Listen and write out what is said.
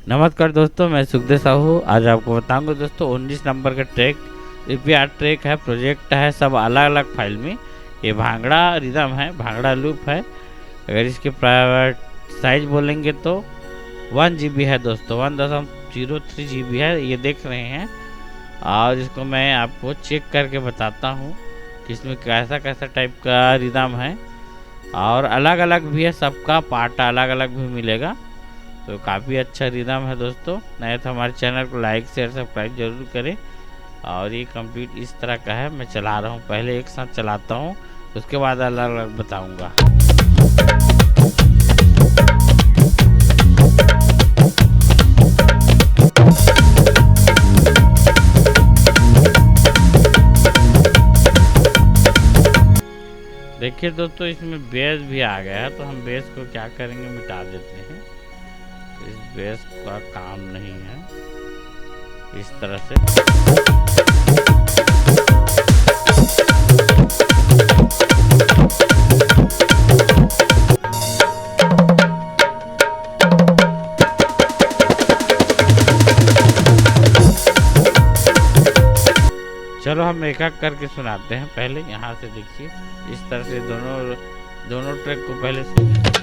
नमस्कार दोस्तों, मैं सुखदेव साहू। आज आपको बताऊंगा दोस्तों 19 नंबर का ट्रैक रिपेयर ट्रैक है, प्रोजेक्ट है, सब अलग अलग फाइल में। ये भांगड़ा रिदम है, भांगड़ा लूप है। अगर इसके प्राइवेट साइज बोलेंगे तो 1 GB है दोस्तों, 1.03 GB है, ये देख रहे हैं। और इसको मैं आपको चेक करके बताता हूँ कि इसमें कैसा कैसा टाइप का रिदम है, और अलग अलग भी है, सबका पार्ट अलग अलग भी मिलेगा। तो काफ़ी अच्छा रिदम है दोस्तों। नए तो हमारे चैनल को लाइक शेयर सब्सक्राइब जरूर करें। और ये कंप्लीट इस तरह का है, मैं चला रहा हूँ, पहले एक साथ चलाता हूँ, उसके बाद अलग अलग बताऊँगा। देखिए दोस्तों, इसमें बेस भी आ गया है, तो हम बेस को क्या करेंगे, मिटा देते हैं। तो इस बेस का काम नहीं है इस तरह से। चलो हम एक एक करके सुनाते हैं। पहले यहाँ से देखिए, इस तरह से दोनों ट्रैक को पहले सुनिए।